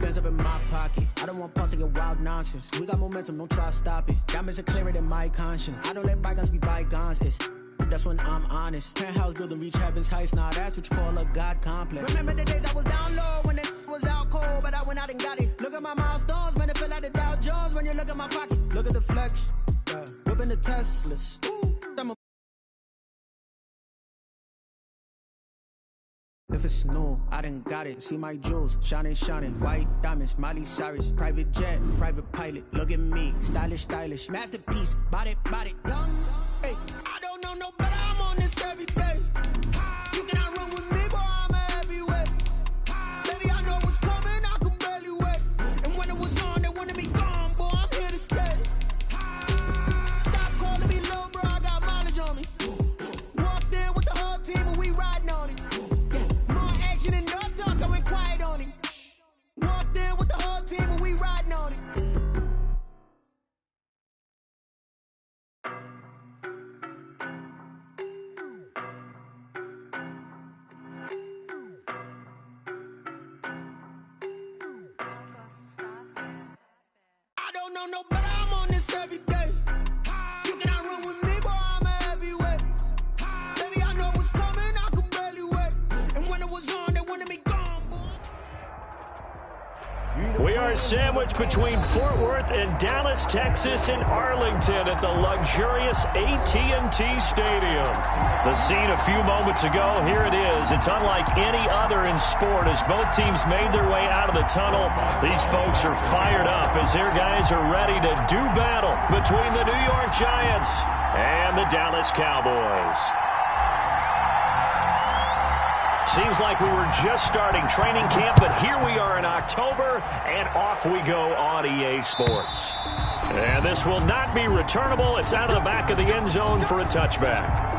bands up in my pocket. I don't want pulse to get wild nonsense. We got momentum, don't try to stop it. Diamonds are clearer than my conscience. I don't let bygones be bygones. That's when I'm honest. Penthouse building, reach heaven's heights. Nah, that's what you call a God complex. Remember the days I was down low when it was out cold, but I went out and got it. Look at my milestones, man, it feel like the Dow Jones when you look at my pocket. Look at the flex, whipping the Teslas. If it's new, I done got it. See my jewels, shining, shining. White diamonds, Miley Cyrus. Private jet, private pilot. Look at me, stylish, stylish. Masterpiece, body, body. Young, hey, I don't know no better. I'm on this every day. You cannot run with me, boy, I'm a heavyweight. Baby, I know what's coming, I could barely wait. And when it was on, they wanted me gone, boy, I'm here to stay. Stop calling me low, bro, I got mileage on me. Walked in with the whole team and we riding on it. And no talk, I went quiet on him. Walked in with the whole team and we riding on it. I don't know no better, I'm on this every day. You cannot run with me, boy, I'm a heavyweight. Baby, I know what's coming, I could barely wait. And when it was on, they wanted me gone, boy. We are sandwiched between Fort Worth and Dallas, Texas, and Arlington at the luxurious AT&T Stadium. The scene a few moments ago, here it is. It's unlike any other in sport as both teams made their way out of the tunnel. These folks are fired up as their guys are ready to do battle between the New York Giants and the Dallas Cowboys. Seems like we were just starting training camp, but here we are in October, and off we go on EA Sports. And this will not be returnable. It's out of the back of the end zone for a touchback.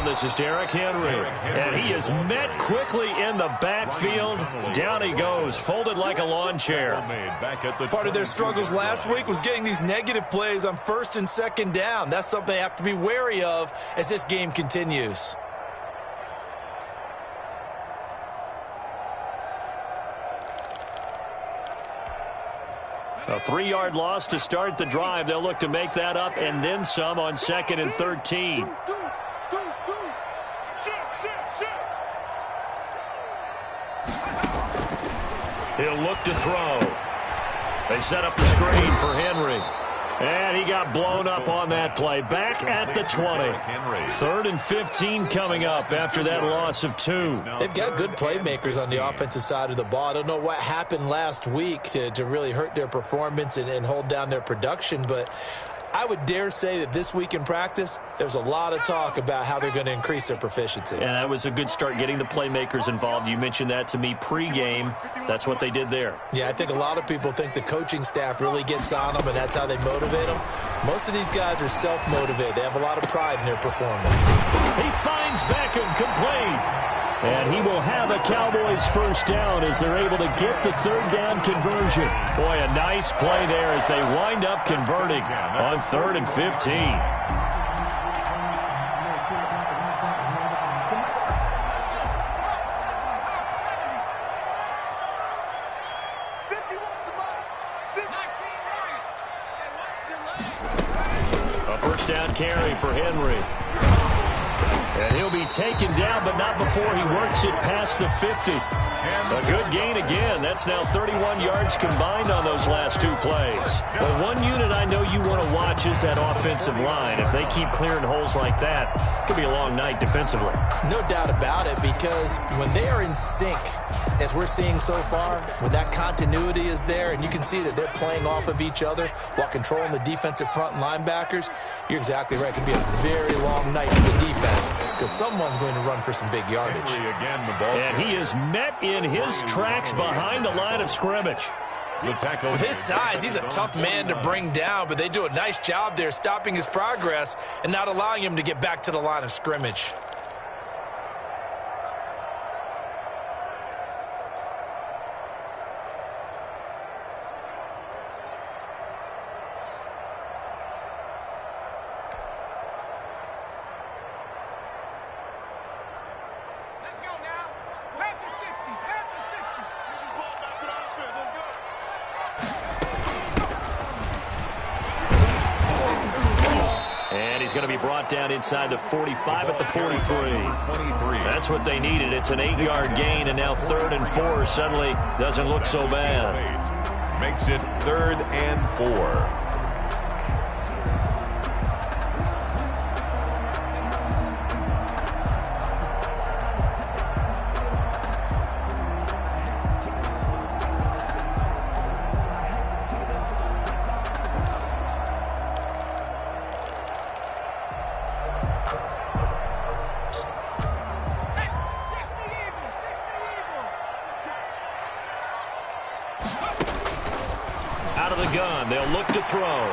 This is Derrick Henry, and he is met quickly in the backfield. Down he goes, folded like a lawn chair. Part of their struggles last week was getting these negative plays on first and second down. That's something they have to be wary of as this game continues. A 3-yard loss to start the drive. They'll look to make that up and then some on 2nd and 13. He'll look to throw. They set up the screen for Henry. And he got blown up on that play. Back at the 20. 3rd and 15 coming up after that loss of 2. They've got good playmakers on the offensive side of the ball. I don't know what happened last week to really hurt their performance and hold down their production, but I would dare say that this week in practice, there's a lot of talk about how they're going to increase their proficiency. And that was a good start getting the playmakers involved. You mentioned that to me pregame. That's what they did there. Yeah, I think a lot of people think the coaching staff really gets on them, and that's how they motivate them. Most of these guys are self-motivated. They have a lot of pride in their performance. He finds Beckham complete. And he will have a Cowboys first down as they're able to get the 3rd down conversion. Boy, a nice play there as they wind up converting on 3rd and 15. A first down carry for Henry. And he'll be taken down, but not before he works it past the 50. A good gain again. That's now 31 yards combined on those last 2 plays. Well, one unit I know you want to watch is that offensive line. If they keep clearing holes like that, it could be a long night defensively. No doubt about it, because when they are in sync, as we're seeing so far, when that continuity is there and you can see that they're playing off of each other while controlling the defensive front and linebackers, you're exactly right. It could be a very long night for the defense. because someone's going to run for some big yardage. And he is met in his tracks behind the line of scrimmage. With his size, he's a tough man to bring down, but they do a nice job there stopping his progress and not allowing him to get back to the line of scrimmage. Going to be brought down inside the 45 at the 43. That's what they needed. It's an 8-yard gain, and now 3rd and 4 suddenly doesn't look so bad. Makes it 3rd and 4. Out of the gun, they'll look to throw.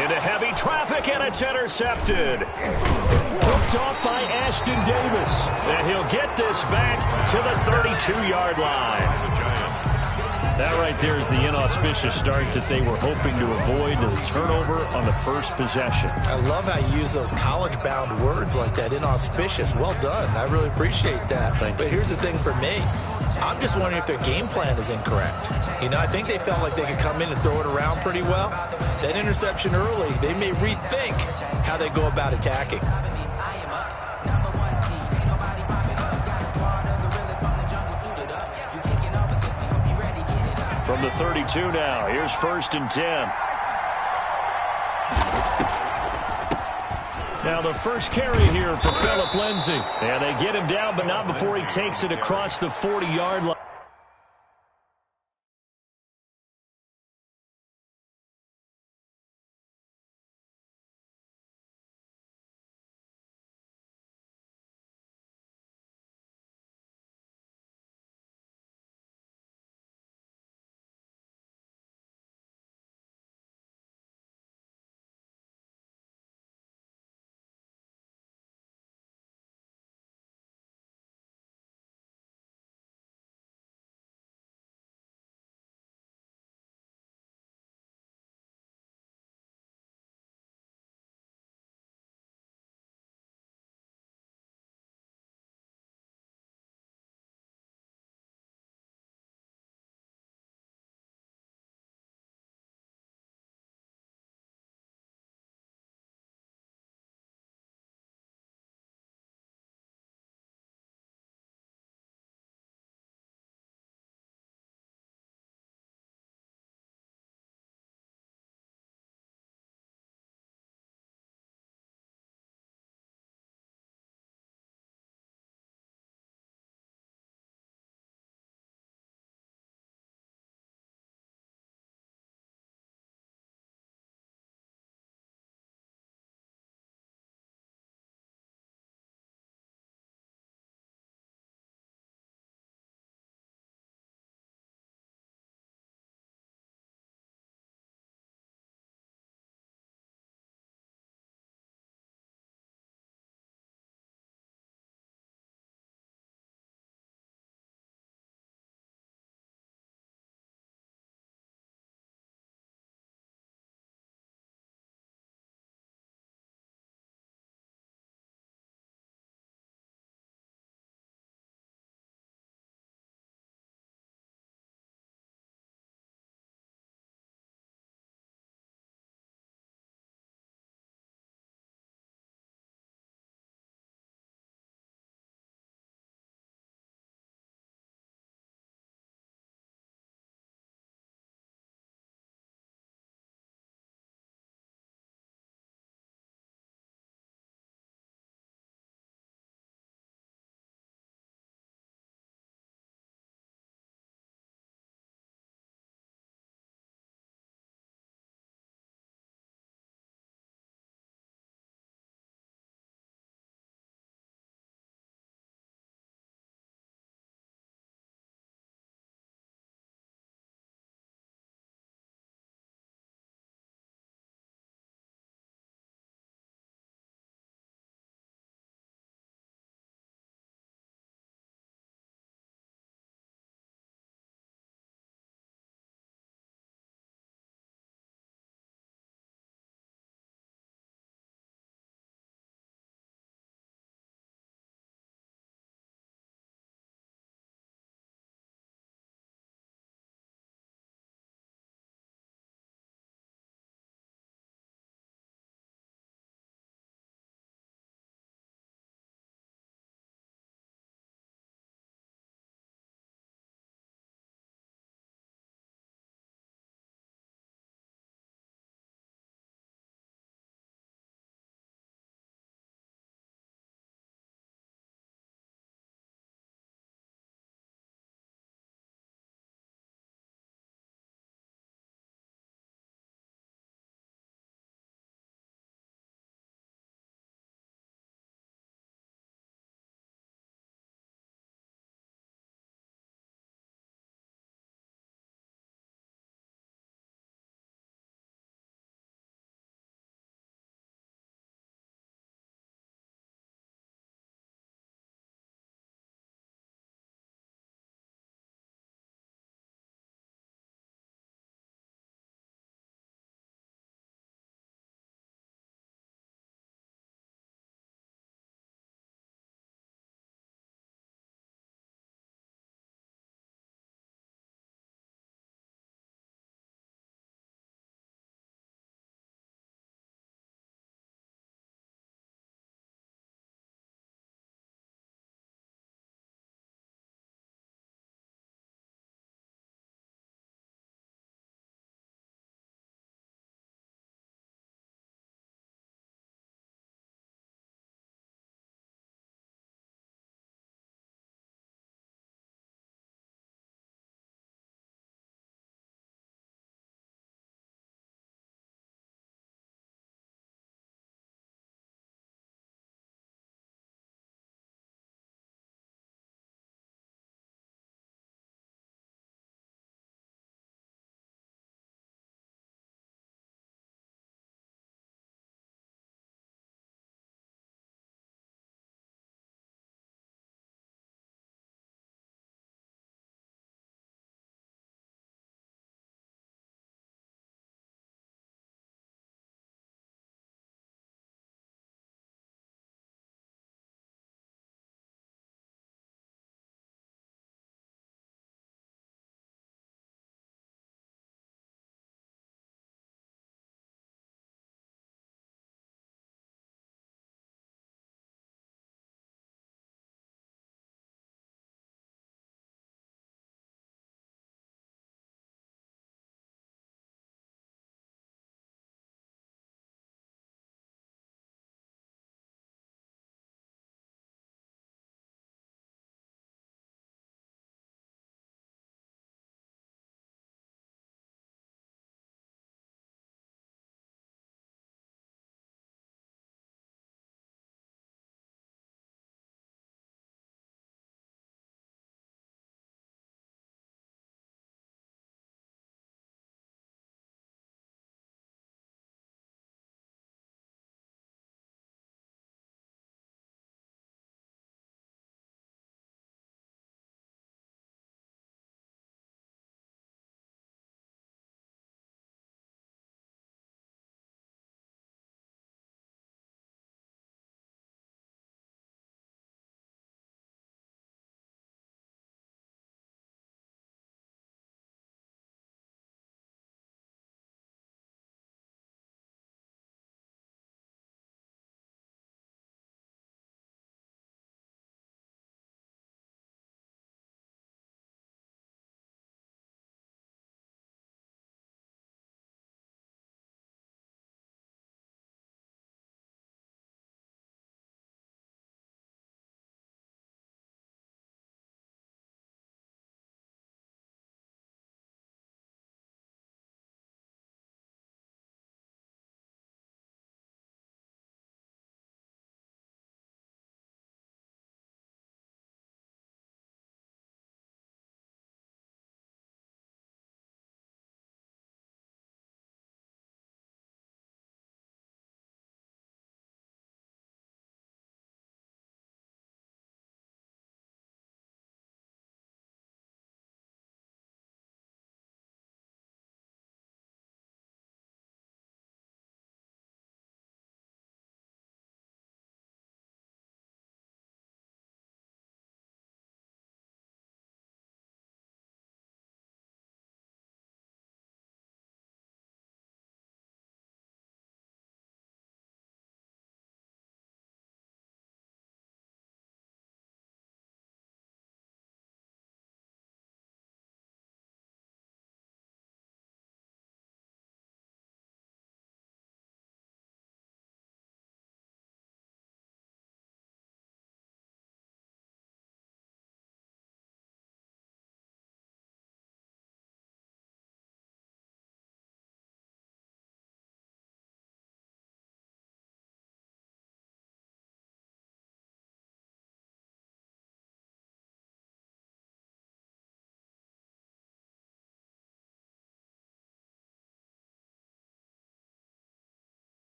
Into heavy traffic, and it's intercepted. Hooked off by Ashton Davis. And he'll get this back to the 32-yard line. That right there is the inauspicious start that they were hoping to avoid, the turnover on the first possession. I love how you use those college-bound words like that, inauspicious. Well done. I really appreciate that. But here's the thing for me. I'm just wondering if their game plan is incorrect. You know, I think they felt like they could come in and throw it around pretty well. That interception early, they may rethink how they go about attacking. From the 32 now, here's 1st and 10. Now the first carry here for Phillip Lindsay. And they get him down, but not before he takes it across the 40-yard line.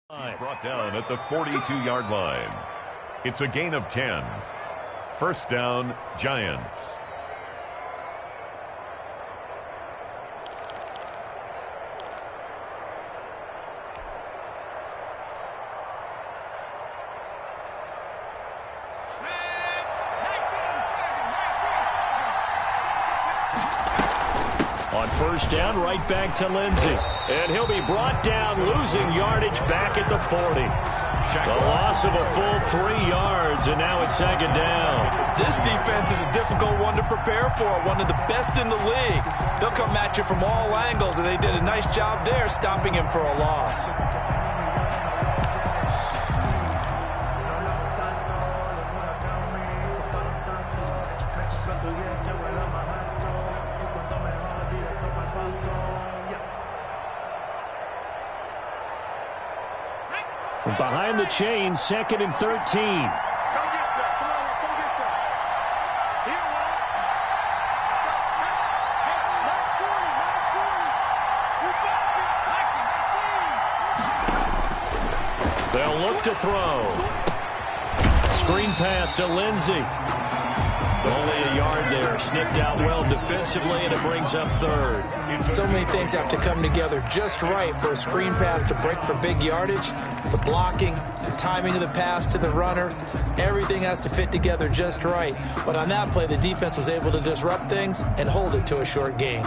Brought down at the 42-yard line. It's a gain of 10. First down, Giants. On first down, right back to Lindsey. And he'll be brought down, losing yardage back at the 40. The loss of a full 3 yards, and now it's second down. This defense is a difficult one to prepare for, one of the best in the league. They'll come at you from all angles, and they did a nice job there stopping him for a loss. Behind the chains, 2nd and 13. They'll look to throw. Screen pass to Lindsey. Only a yard there. Sniffed out well defensively, and it brings up 3rd. So many things have to come together just right for a screen pass to break for big yardage. The blocking, the timing of the pass to the runner, everything has to fit together just right. But on that play, the defense was able to disrupt things and hold it to a short gain.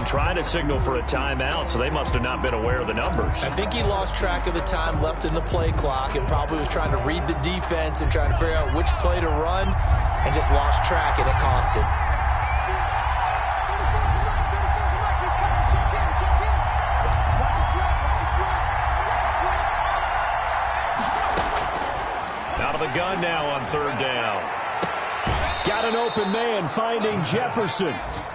Trying to signal for a timeout, so they must have not been aware of the numbers. I think he lost track of the time left in the play clock and probably was trying to read the defense and trying to figure out which play to run and just lost track, and it cost him. Out of the gun now on 3rd down. Got an open man finding Jefferson.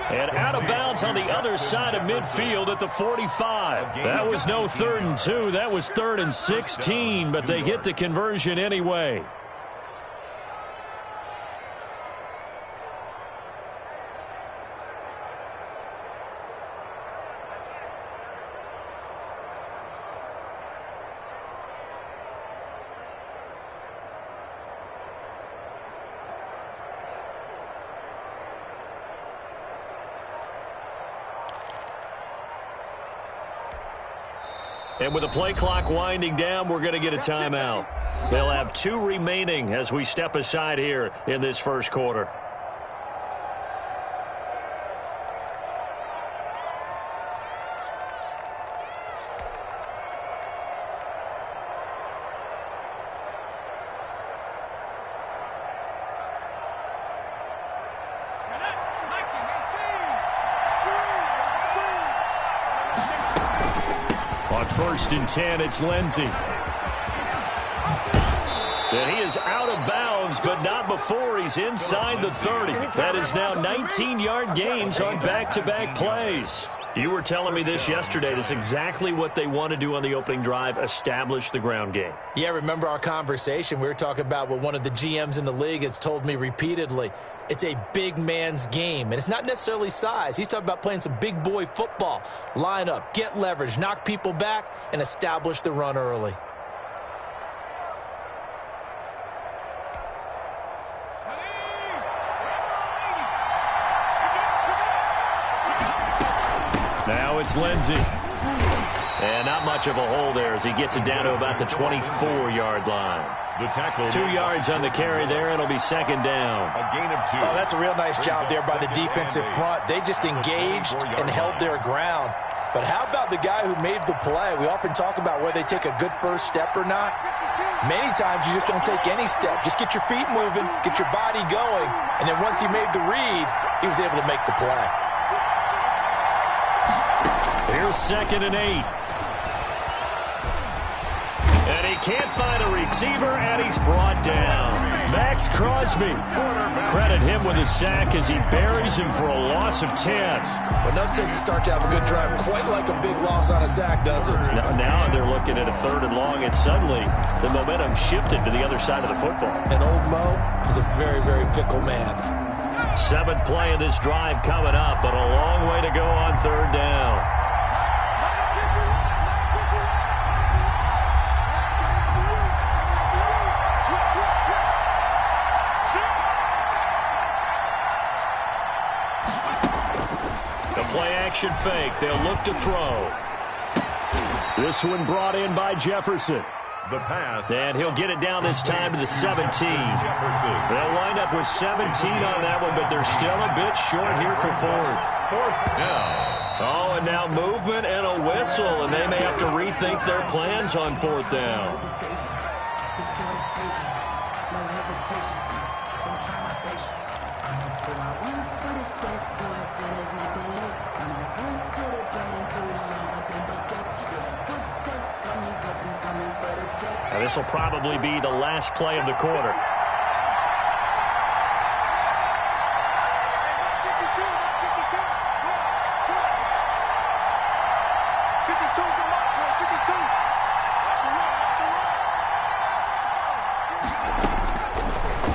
And out of bounds on the other side of midfield at the 45. That was no 3rd and 2. That was 3rd and 16, but they get the conversion anyway. And with the play clock winding down, we're going to get a timeout. They'll have 2 remaining as we step aside here in this first quarter. On 1st and 10, it's Lindsey. And he is out of bounds, but not before he's inside the 30. That is now 19-yard gains on back-to-back plays. You were telling me this yesterday. That's exactly what they want to do on the opening drive, establish the ground game. Yeah, remember our conversation? We were talking about what one of the GMs in the league has told me repeatedly. It's a big man's game, and it's not necessarily size. He's talking about playing some big boy football. Line up, get leverage, knock people back, and establish the run early. Now it's Lindsey. And not much of a hole there as he gets it down to about the 24-yard line. The tackle. 2 yards on the carry there. It'll be second down. A gain of 2. Oh, that's a real nice job there by the defensive front. They just engaged and held their ground. But how about the guy who made the play? We often talk about whether they take a good first step or not. Many times you just don't take any step. Just get your feet moving, get your body going, and then once he made the read, he was able to make the play. Here's 2nd and 8. And he can't find a receiver, and he's brought down. Max Crosby. Credit him with a sack as he buries him for a loss of 10. But nothing takes a start to have a good drive quite like a big loss on a sack, does it? Now they're looking at a 3rd and long, and suddenly the momentum shifted to the other side of the football. And old Mo is a very, very fickle man. 7th play of this drive coming up, but a long way to go on 3rd down. Play-action fake. They'll look to throw. This one brought in by Jefferson. The pass. And he'll get it down this time to the 17. Jefferson. They'll wind up with 17 on that one, but they're still a bit short here for 4th. 4th down. Oh, and now movement and a whistle, and they may have to rethink their plans on 4th down. Now, this will probably be the last play of the quarter.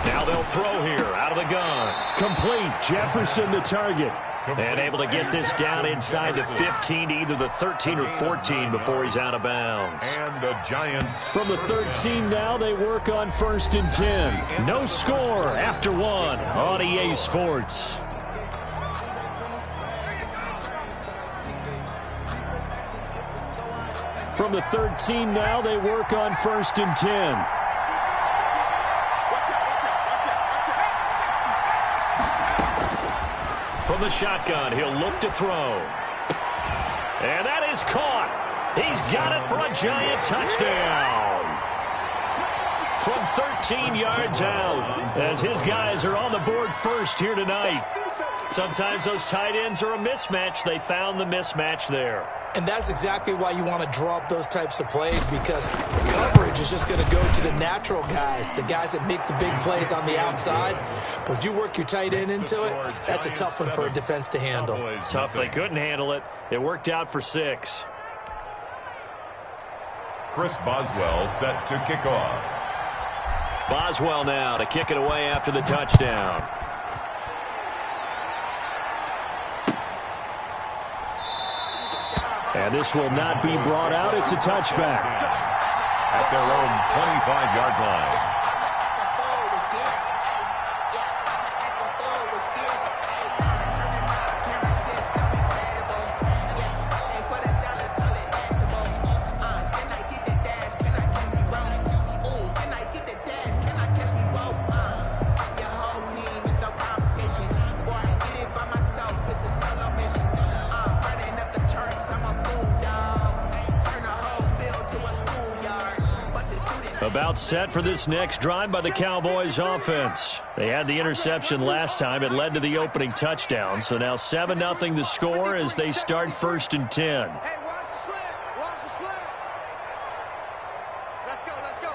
Now they'll throw here out of the gun. Complete. Jefferson the target. And able to get this down inside the 15 to either the 13 or 14 before he's out of bounds. And the Giants. From the 13 now, they work on 1st and 10. No score after 1 on EA Sports. From the 13 now, they work on 1st and 10. From the shotgun, he'll look to throw. And that is caught. He's got it for a giant touchdown. From 13 yards out, as his guys are on the board first here tonight. Sometimes those tight ends are a mismatch. They found the mismatch there. And that's exactly why you want to draw up those types of plays, because coverage is just going to go to the natural guys, the guys that make the big plays on the outside. But if you work your tight end into it, that's a tough one for a defense to handle. Tough. They couldn't handle it. It worked out for 6. Chris Boswell set to kick off. Boswell now to kick it away after the touchdown. And this will not be brought out. It's a touchback. At their own 25-yard line. About set for this next drive by the Cowboys offense. They had the interception last time. It led to the opening touchdown. So now 7-0 the score as they start 1st and 10. Hey, watch the slant. Watch the slant. Let's go, let's go.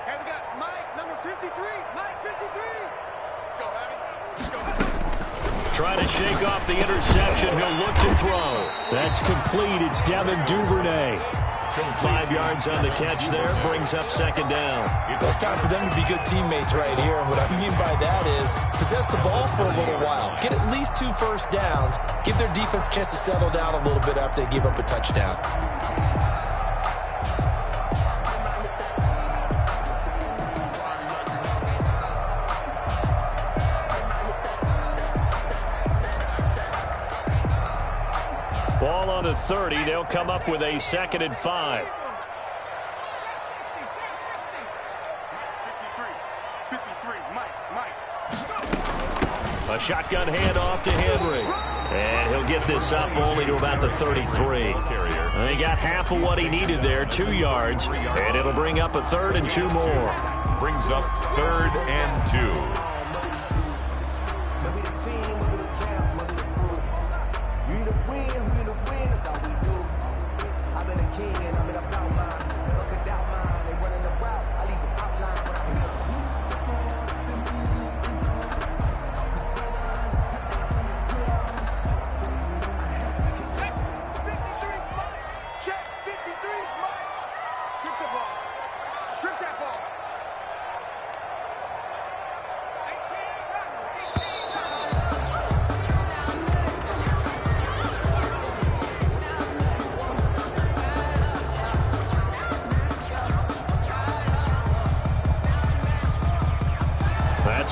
Hey, we got Mike, number 53. Mike, 53. Let's go, Abby. Let's go. Trying to shake off the interception. He'll look to throw. That's complete. It's Devin Duvernay. 5 yards on the catch there, brings up 2nd down. It's time for them to be good teammates right here. And what I mean by that is possess the ball for a little while. Get at least 2 first downs. Give their defense a chance to settle down a little bit after they give up a touchdown. Ball on the 30. They'll come up with a 2nd and 5. 53, Mike. A shotgun handoff to Henry. And he'll get this up only to about the 33. And he got half of what he needed there, 2 yards. And it'll bring up a 3rd and 2 more. Brings up 3rd and 2.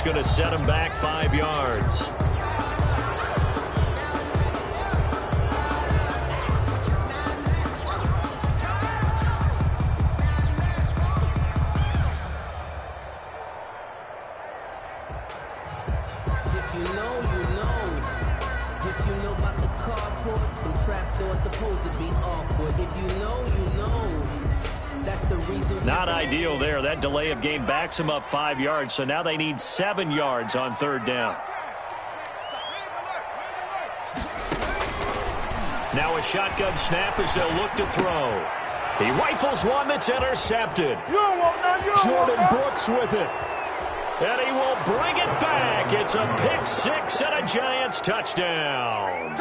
That's going to set him back 5 yards. If you know, you know. If you know about the carport, them trapdoors supposed to be awkward. If you know, you know. That's the reason. Not ideal there. That delay of game backs them up 5 yards, so now they need 7 yards on 3rd down. Now a shotgun snap as they'll look to throw. He rifles one that's intercepted. Jordan Brooks with it. And he will bring it back. It's a pick 6 and a Giants touchdown.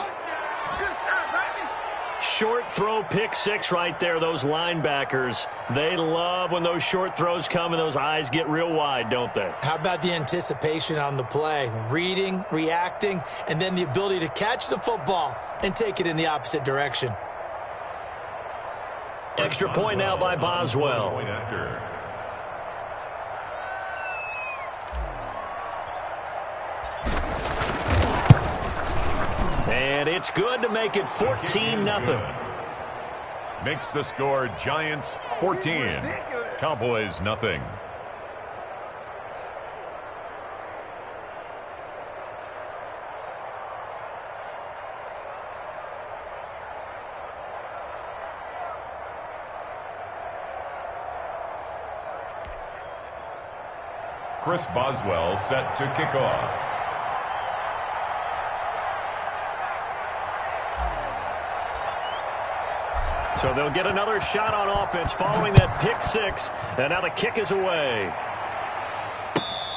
Short throw, pick 6 right there. Those linebackers, they love when those short throws come and those eyes get real wide, don't they? How about the anticipation on the play? Reading, reacting, and then the ability to catch the football and take it in the opposite direction. Extra point now by Boswell. And it's good to make it 14-0. Makes the score Giants 14, Cowboys nothing. Chris Boswell set to kick off. So they'll get another shot on offense following that pick 6. And now the kick is away.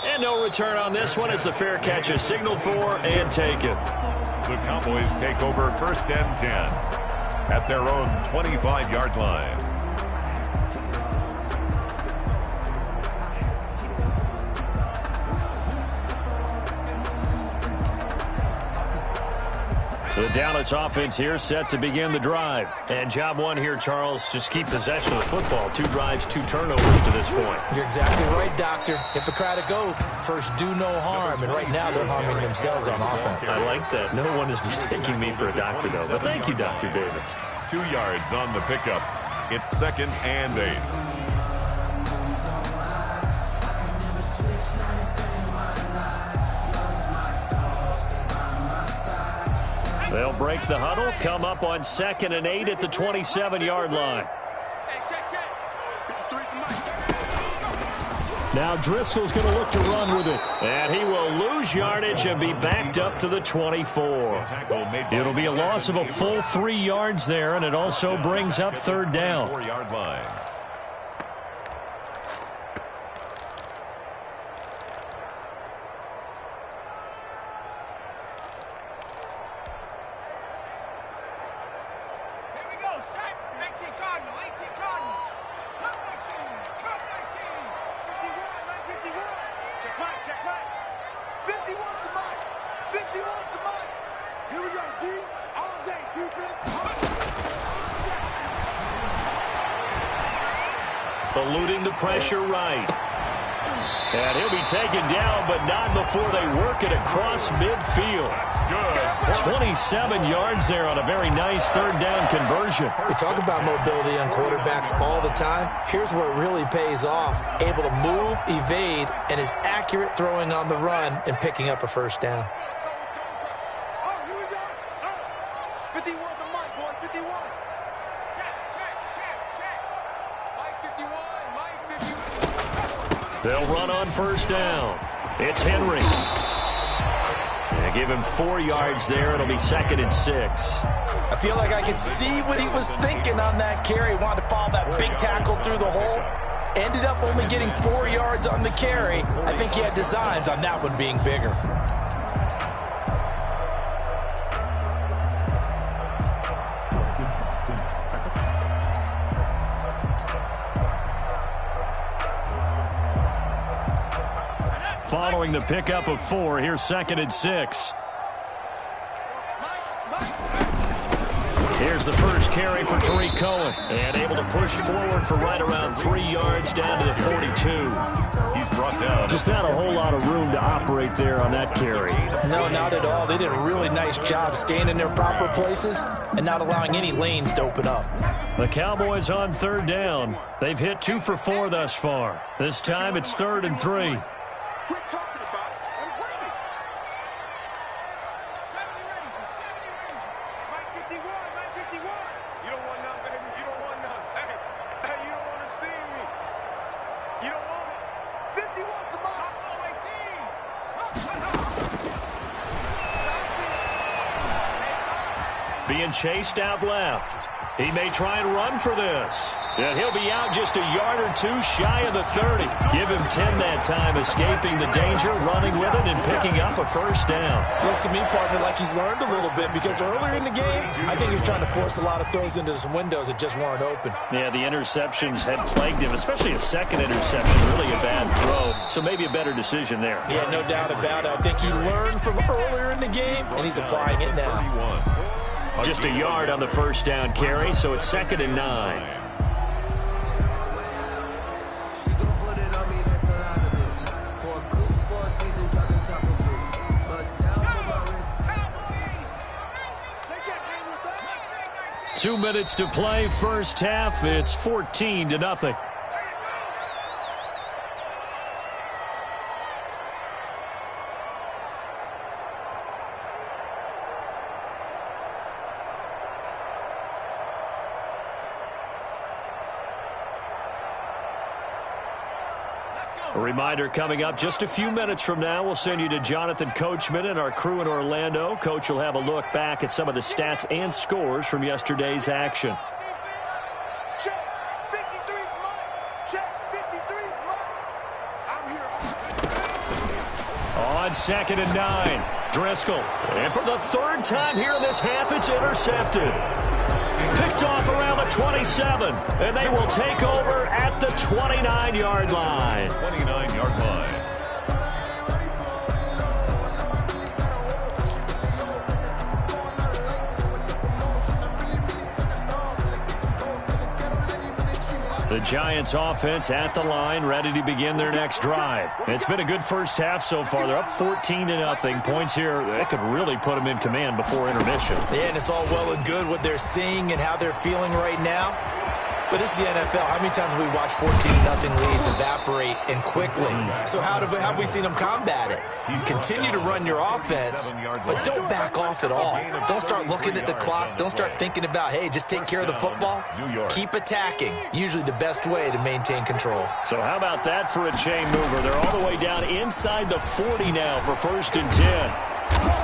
And no return on this one as the fair catch is signaled for and taken. The Cowboys take over 1st and 10 at their own 25-yard line. The Dallas offense here set to begin the drive. And job one here, Charles, just keep possession of the football. 2 drives, 2 turnovers to this point. You're exactly right, Doctor. Hippocratic oath. First, do no harm. And right now, they're harming themselves on offense. I like that. No one is mistaking me for a doctor, though. But thank you, Dr. Davis. 2 yards on the pickup. It's 2nd and 8. They'll break the huddle, come up on 2nd and 8 at the 27-yard line. Now Driscoll's going to look to run with it. And he will lose yardage and be backed up to the 24. It'll be a loss of a full 3 yards there, and it also brings up 3rd down. 4-yard line. Eluding the pressure right. And he'll be taken down, but not before they work it across midfield. 27 yards there on a very nice 3rd down conversion. We talk about mobility on quarterbacks all the time. Here's where it really pays off. Able to move, evade, and is accurate throwing on the run and picking up a 1st down. They'll run on 1st down. It's Henry. They give him 4 yards there. It'll be 2nd and 6. I feel like I could see what he was thinking on that carry. Wanted to follow that big tackle through the hole. Ended up only getting 4 yards on the carry. I think he had designs on that one being bigger. Following the pickup of 4, here's 2nd and 6. Here's the first carry for Tariq Cohen. And able to push forward for right around 3 yards down to the 42. He's brought down. Just not a whole lot of room to operate there on that carry. No, not at all. They did a really nice job staying in their proper places and not allowing any lanes to open up. The Cowboys on 3rd down. They've hit 2 for 4 thus far. This time it's 3rd and 3. Quit talking about it and bring it. 70 Rangers, 70 Rangers. Mike 51, Mike 51. You don't want none, baby. You don't want none. Hey, you don't want to see me. You don't want it. 51 for Mike. Hop on my team. Being chased out left. He may try and run for this. And he'll be out just a yard or 2 shy of the 30. Give him 10 that time, escaping the danger, running with it, and picking up a first down. Looks to me, partner, like he's learned a little bit because earlier in the game, I think he was trying to force a lot of throws into some windows that just weren't open. Yeah, the interceptions had plagued him, especially a second interception, really a bad throw. So maybe a better decision there. Yeah, no doubt about it. I think he learned from earlier in the game, and he's applying it now. Just a yard on the first down carry, so it's 2nd and 9. Two minutes to play, first half. It's 14-0. A reminder coming up just a few minutes from now, we'll send you to Jonathan Coachman and our crew in Orlando. Coach will have a look back at some of the stats and scores from yesterday's action. Check 53's Mike. Check 53's Mike. I'm here. On 2nd and 9, Driscoll. And for the 3rd time here in this half, it's intercepted. Picked off around the 27, and they will take over at the 29-yard line. 29-yard line. The Giants offense at the line, ready to begin their next drive. It's been a good first half so far. They're up 14-0. Points here, that could really put them in command before intermission. Yeah, and it's all well and good what they're seeing and how they're feeling right now. But this is the NFL. How many times have we watched 14-0 leads evaporate and quickly? So how have we seen them combat it? Continue to run your offense, but don't back off at all. Don't start looking at the clock. Don't start thinking about, hey, just take care of the football. Keep attacking. Usually the best way to maintain control. So how about that for a chain mover? They're all the way down inside the 40 now for 1st and 10.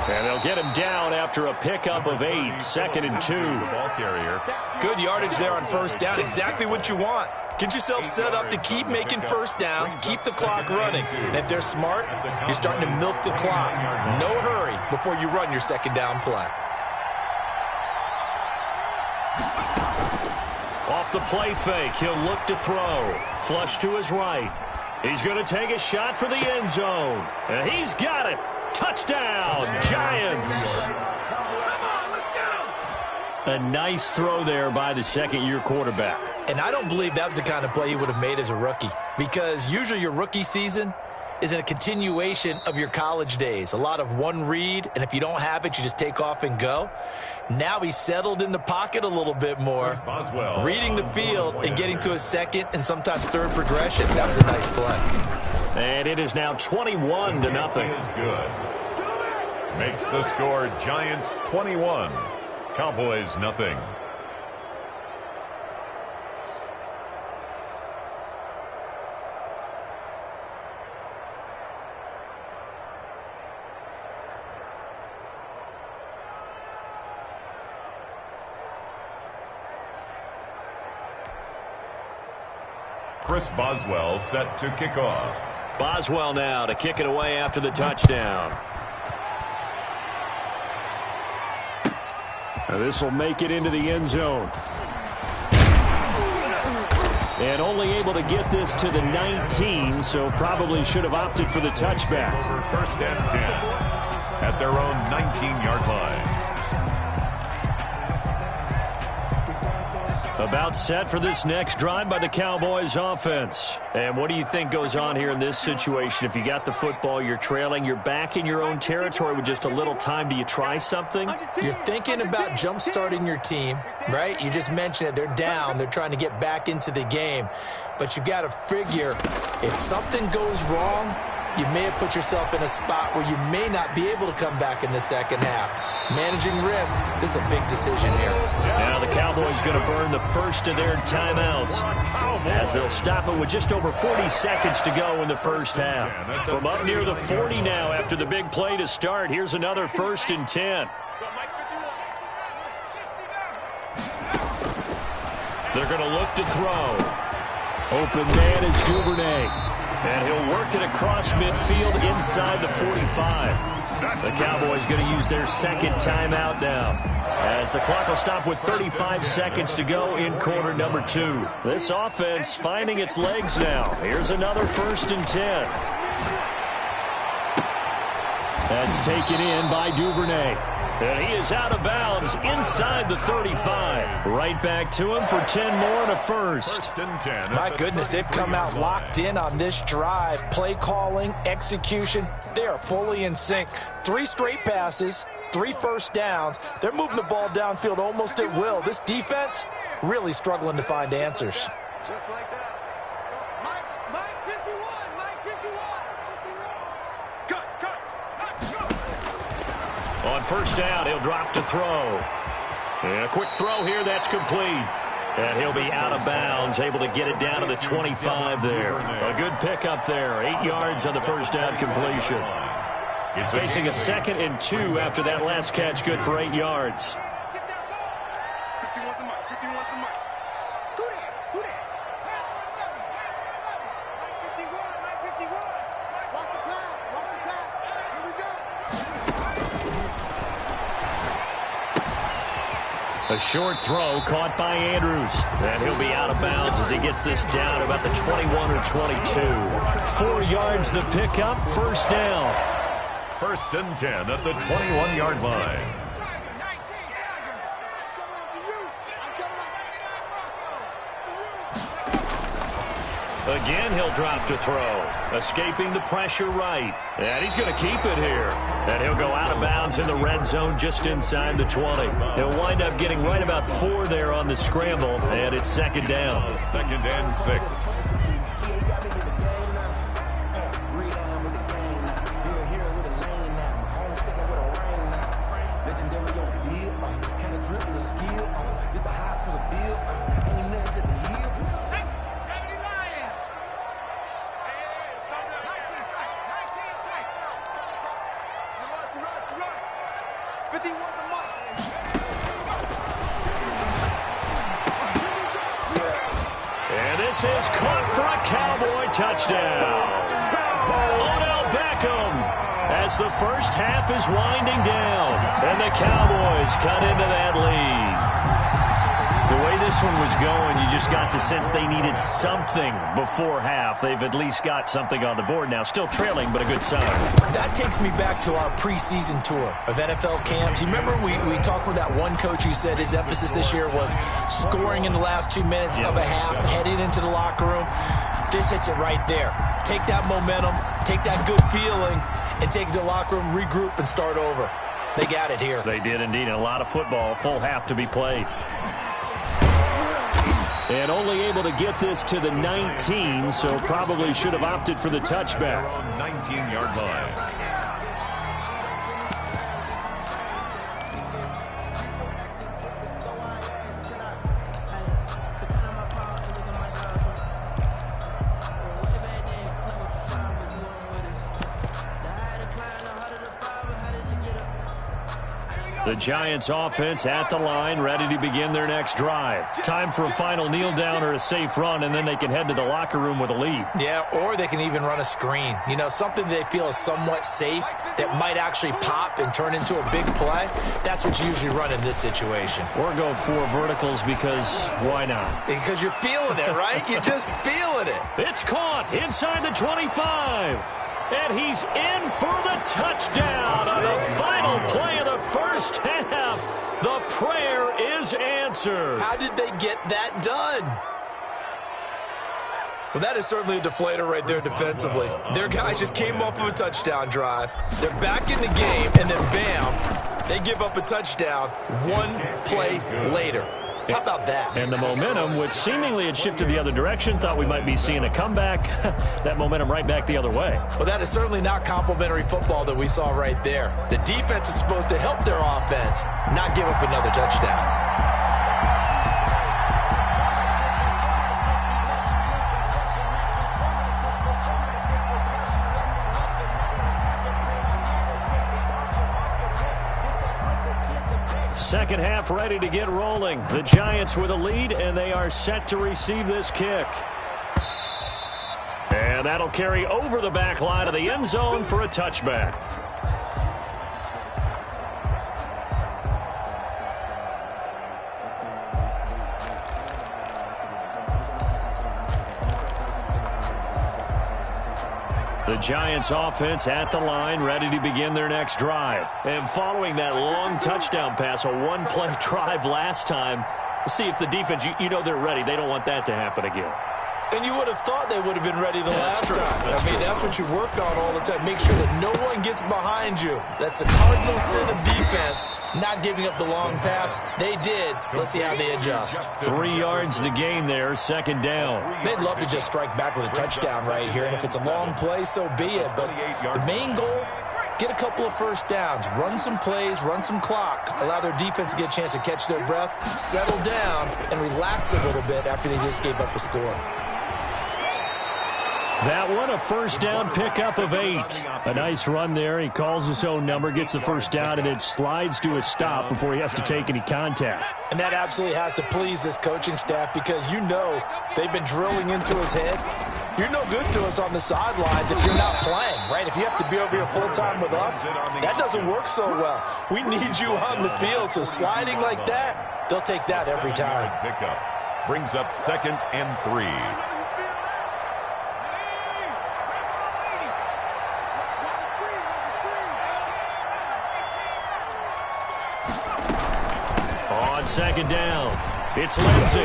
And they'll get him down after a pickup of 8, 2nd and 2. Ball carrier. Good yardage there on first down. Exactly what you want. Get yourself set up to keep making first downs, keep the clock running. And if they're smart, you're starting to milk the clock. No hurry before you run your 2nd down play. Off the play fake, he'll look to throw. Flush to his right. He's going to take a shot for the end zone. And he's got it. Touchdown, Giants. A nice throw there by the second-year quarterback. And I don't believe that was the kind of play he would have made as a rookie, because usually your rookie season is a continuation of your college days. A lot of one read, and if you don't have it, you just take off and go. Now he's settled in the pocket a little bit more, reading the field and getting to a second and sometimes third progression. That was a nice play. And it is now 21-0. Is good. Makes the score Giants 21, Cowboys nothing. Chris Boswell set to kick off. Boswell now to kick it away after the touchdown. This will make it into the end zone. And only able to get this to the 19, so probably should have opted for the touchback. Over 1st and 10 at their own 19-yard line. About set for this next drive by the Cowboys offense. And what do you think goes on here in this situation? If you got the football, you're trailing, you're back in your own territory with just a little time. Do you try something? You're thinking about jump-starting your team, right? You just mentioned it. They're down. They're trying to get back into the game. But you got to figure if something goes wrong, you may have put yourself in a spot where you may not be able to come back in the second half. Managing risk, this is a big decision here. Now the Cowboys going to burn the first of their timeouts as they'll stop it with just over 40 seconds to go in the first half. From up near the 40 now after the big play to start, here's another 1st and 10. They're going to look to throw. Open man is Duvernay. And he'll work it across midfield inside the 45. The Cowboys going to use their second timeout now, as the clock will stop with 35 seconds to go in quarter number 2. This offense finding its legs now. Here's another 1st and 10. That's taken in by Duvernay. And he is out of bounds inside the 35. Right back to him for 10 more and a first. My goodness, they've come out locked in on this drive. Play calling, execution, they are fully in sync. 3 straight passes, 3 first downs. They're moving the ball downfield almost at will. This defense really struggling to find answers. Just like that. Mike 51, Mike 51. Cut. On first down, he'll drop to throw. And a quick throw here, that's complete. And he'll be out of bounds, able to get it down to the 25 there. A good pickup there, 8 yards on the first down completion. Facing a 2nd and 2 after that last catch, good for 8 yards. 51's the Mike, 51's the Mike. Who that? Mike 51. Watch the pass. Here we go. A short throw caught by Andrews. And he'll be out of bounds as he gets this down about the 21 or 22. 4 yards the pickup, first down. 1st and 10 at the 21-yard line. Again, he'll drop to throw. Escaping the pressure right. And he's going to keep it here. And he'll go out of bounds in the red zone just inside the 20. He'll wind up getting right about 4 there on the scramble. And it's 2nd down. 2nd and 6. This is caught for a Cowboy touchdown. Odell Beckham as the first half is winding down. And the Cowboys cut into that lead. The way this one was going, you just got the sense they needed something before half. They've at least got something on the board now. Still trailing, but a good sign. That takes me back to our preseason tour of NFL camps. You remember we talked with that one coach who said his emphasis this year was scoring in the last 2 minutes of a half, heading into the locker room. This hits it right there. Take that momentum, take that good feeling, and take it to the locker room, regroup, and start over. They got it here. They did indeed. A lot of football, full half to be played. And only able to get this to the 19, so probably should have opted for the touchback. 19-yard line. The Giants offense at the line, ready to begin their next drive. Time for a final kneel down or a safe run, and then they can head to the locker room with a lead. Yeah, or they can even run a screen. You know, something they feel is somewhat safe that might actually pop and turn into a big play. That's what you usually run in this situation. Or go 4 verticals because why not? Because you're feeling it, right? You're just feeling it. It's caught inside the 25. And he's in for the touchdown on the final play of the first half. The prayer is is answered. How did they get that done? Well, that is certainly a deflator right there defensively. Their guys just came off of a touchdown drive. They're back in the game, and then bam, they give up a touchdown one play later. How about that? And the momentum, which seemingly had shifted the other direction, thought we might be seeing a comeback. That momentum right back the other way. Well, that is certainly not complimentary football that we saw right there. The defense is supposed to help their offense, not give up another touchdown. Second half ready to get rolling. The Giants with a lead, and they are set to receive this kick. And that'll carry over the back line of the end zone for a touchback. The Giants offense at the line, ready to begin their next drive. And following that long touchdown pass, a one-play drive last time, see if the defense, you know they're ready. They don't want that to happen again. And you would have thought they would have been ready the last time. That's what you work on all the time. Make sure that no one gets behind you. That's the cardinal sin of defense, not giving up the long pass. They did. Let's see how they adjust. 3 yards the gain there, second down. They'd love to just strike back with a touchdown right here, and if it's a long play, so be it. But the main goal, get a couple of first downs, run some plays, run some clock, allow their defense to get a chance to catch their breath, settle down, and relax a little bit after they just gave up a score. That one, a first down pickup of 8. A nice run there. He calls his own number, gets the first down, and then slides to a stop before he has to take any contact. And that absolutely has to please this coaching staff because you know they've been drilling into his head. You're no good to us on the sidelines if you're not playing, right? If you have to be over here full-time with us, that doesn't work so well. We need you on the field, so sliding like that, they'll take that every time. Pickup brings up 2nd and 3. On second down, it's Lindsey.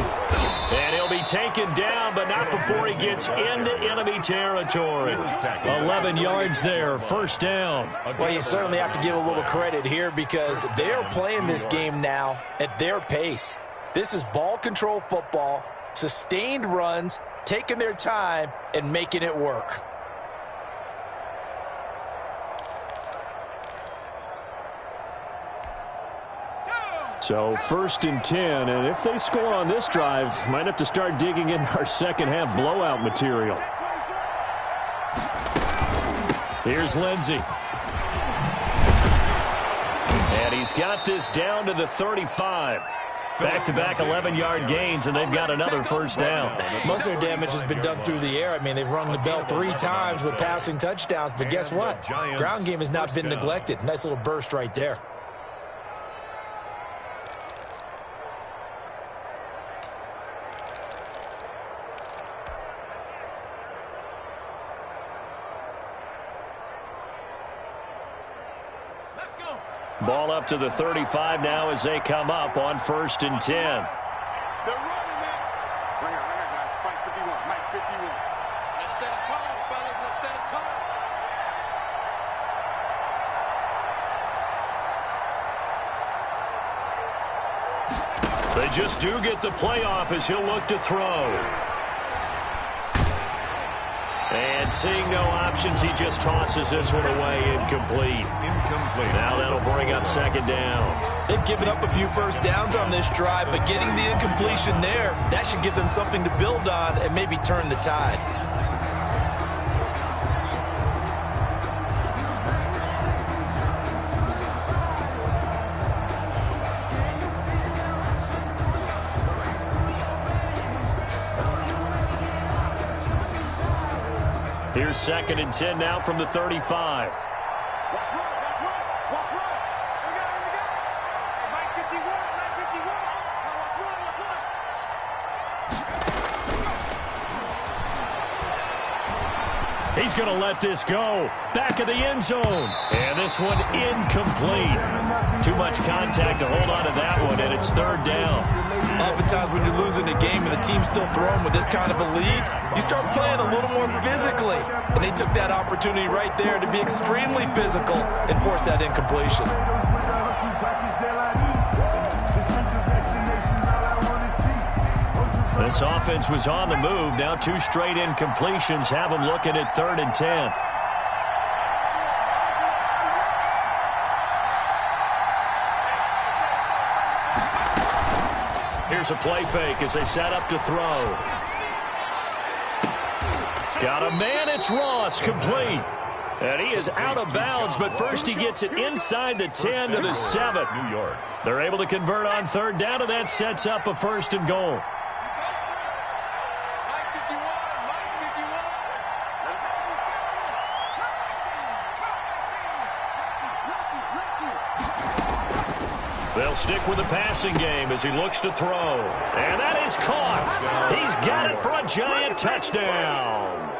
And he'll be taken down, but not before he gets into enemy territory. 11 yards there, first down. Well, you certainly have to give a little credit here because they're playing this game now at their pace. This is ball control football, sustained runs, taking their time, and making it work. So 1st and 10, and if they score on this drive, might have to start digging in our second half blowout material. Here's Lindsey. And he's got this down to the 35. Back-to-back 11-yard gains, and they've got another first down. Most of their damage has been done through the air. They've rung the bell 3 times with passing touchdowns, but guess what? Ground game has not been neglected. Nice little burst right there. Ball up to the 35 now as they come up on 1st and 10. They're running it. Bring it, guys. Mike 51. Mike 51. Let's set a tone, fellas. Let's set a tone. They just do get the playoff as he'll look to throw. And seeing no options, he just tosses this one away, incomplete. Now that'll bring up second down. They've given up a few first downs on this drive, but getting the incompletion there, that should give them something to build on and maybe turn the tide. Here's 2nd and 10 now from the 35. He He's going to let this go. Back of the end zone. And this one incomplete. Too much contact to hold on to that one, and it's third down. Oftentimes when you're losing a game and the team's still throwing with this kind of a lead, you start playing a little more physically. And they took that opportunity right there to be extremely physical and force that incompletion. This offense was on the move. Now 2 straight incompletions have them looking at 3rd and 10. Here's a play fake as they set up to throw. Got a man, it's Ross, complete. And he is out of bounds, but first he gets it inside the 10 to the 7. New York. They're able to convert on 3rd down, and that sets up a 1st and goal. They'll stick with the passing game as he looks to throw. And that is caught. He's got it for a giant touchdown.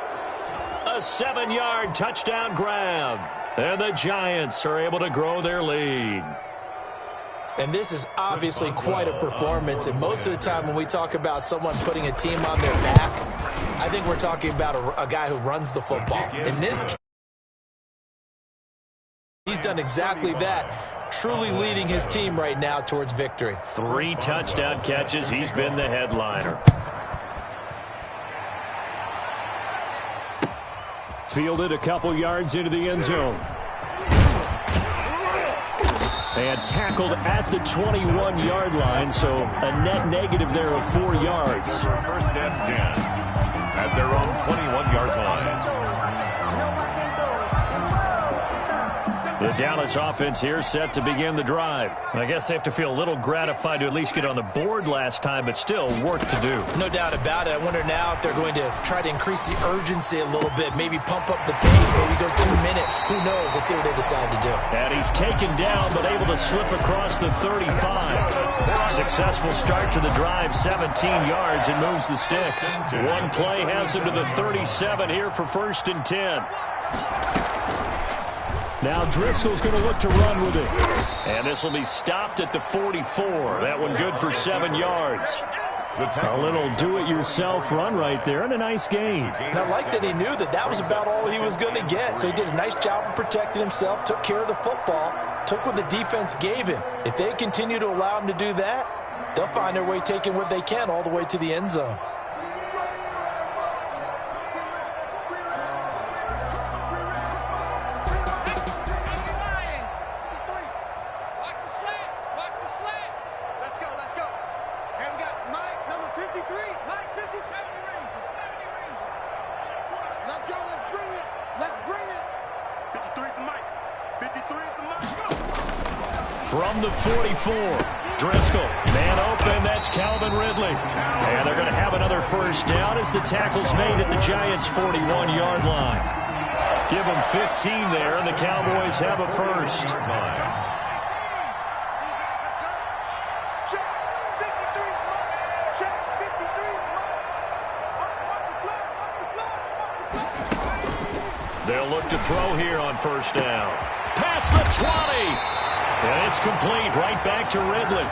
A 7-yard touchdown grab. And the Giants are able to grow their lead. And this is obviously quite a performance. And most of the time when we talk about someone putting a team on their back, I think we're talking about a guy who runs the football. In this case, he's done exactly that, truly leading his team right now towards victory. 3 touchdown catches. He's been the headliner. Fielded a couple yards into the end zone. And tackled at the 21-yard line, so a net negative there of 4 yards. 1st and 10 at their own 21-yard line. The Dallas offense here set to begin the drive. I guess they have to feel a little gratified to at least get on the board last time, but still work to do. No doubt about it. I wonder now if they're going to try to increase the urgency a little bit, maybe pump up the pace, maybe go 2 minute. Who knows? Let's see what they decide to do. And he's taken down, but able to slip across the 35. Successful start to the drive, 17 yards, and moves the sticks. One play has him to the 37 here for 1st and 10. Now Driscoll's going to look to run with it. And this will be stopped at the 44. That one good for 7 yards. A little do-it-yourself run right there, and a nice gain. And I like that he knew that that was about all he was going to get. So he did a nice job of protecting himself, took care of the football, took what the defense gave him. If they continue to allow him to do that, they'll find their way taking what they can all the way to the end zone. From the 44, Driscoll, man open, that's Calvin Ridley. And they're going to have another 1st down as the tackle's made at the Giants' 41-yard line. Give them 15 there, and the Cowboys have a 1st. They'll look to throw here on 1st down. Past the 20. And it's complete right back to Ridley.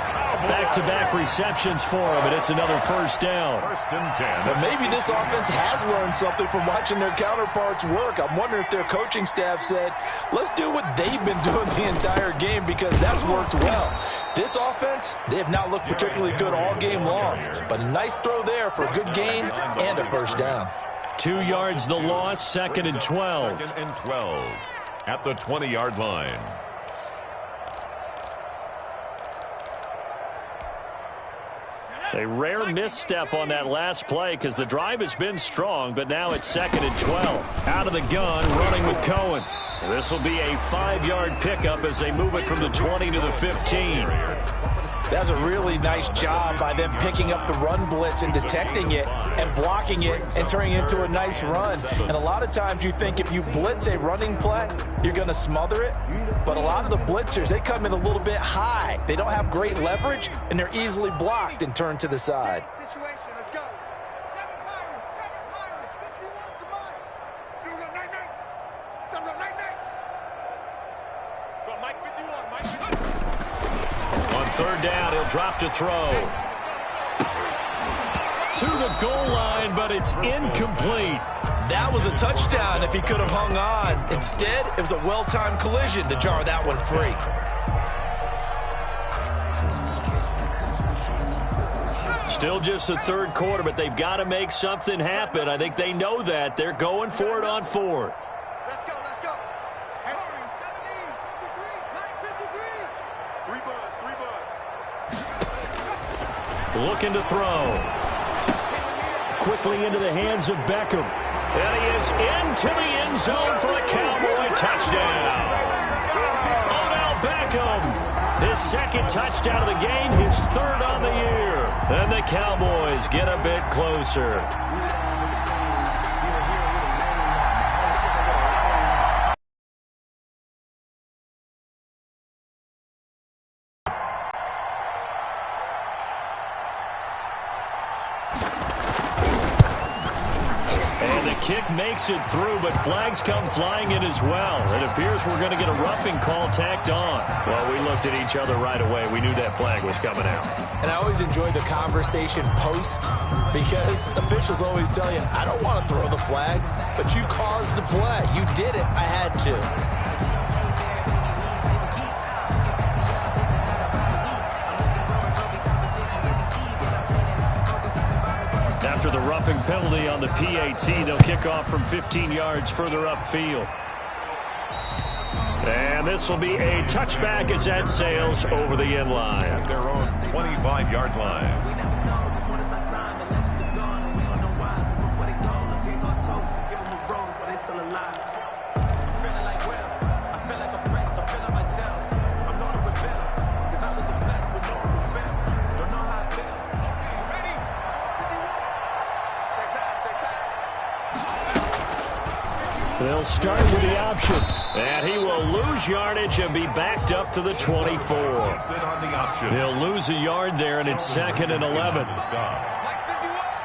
Back-to-back receptions for him, and it's another 1st down. 1st and 10. But maybe this offense has learned something from watching their counterparts work. I'm wondering if their coaching staff said, let's do what they've been doing the entire game because that's worked well. This offense, they have not looked particularly good all game long. But a nice throw there for a good gain and a 1st down. 2 yards the loss, 2nd and 12. 2nd and 12 at the 20-yard line. A rare misstep on that last play because the drive has been strong, but now it's 2nd and 12. Out of the gun, running with Cohen. This will be a 5-yard pickup as they move it from the 20 to the 15. That's a really nice job by them picking up the run blitz and detecting it and blocking it and turning it into a nice run. And a lot of times you think if you blitz a running play, you're going to smother it. But a lot of the blitzers, they come in a little bit high. They don't have great leverage, and they're easily blocked and turned to the side. Situation, let's go. 7 Pirates, 51 to mine. third down. He'll drop to throw. To the goal line, but it's incomplete. That was a touchdown if he could have hung on. Instead, it was a well-timed collision to jar that one free. Still just the third quarter, but they've got to make something happen. I think they know that. They're going for it on fourth. Let's go, let's go. Hey, hurry, 53, 953. 3 buzz. Looking to throw. Quickly into the hands of Beckham. And he is into the end zone for a Cowboy touchdown. Odell Beckham. His second touchdown of the game, his third on the year. And the Cowboys get a bit closer. Kick makes it through, but flags come flying in as well. It appears we're going to get a roughing call tacked on. Well, we looked at each other right away. We knew that flag was coming out. And I always enjoy the conversation post because officials always tell you, I don't want to throw the flag, but you caused the play. You did it. I had to. After the roughing penalty on the PAT, they'll kick off from 15 yards further upfield. And this will be a touchback as that sails over the end line. At their own 25-yard line. They'll start with the option, and he will lose yardage and be backed up to the 24. He'll lose a yard there, and it's 2nd and 11.